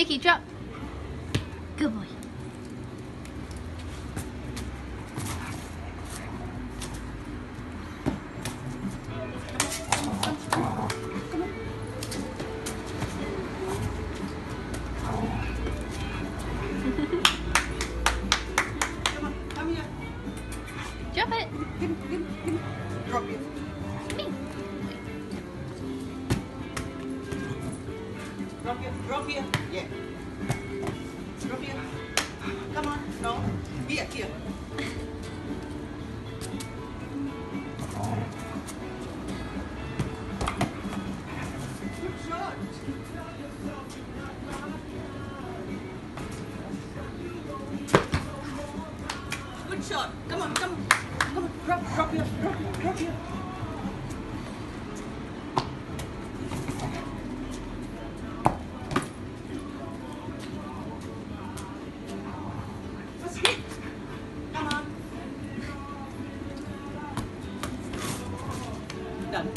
Vicky, drop. Good boy. Come here. Drop it. Drop it. Me. Drop here. Drop here. Yeah. Drop here. Come on. No. Here. Here. Good shot. Good shot. Come on. Come on. Come on. Drop here. Drop here. Let's hit. Come on. Done.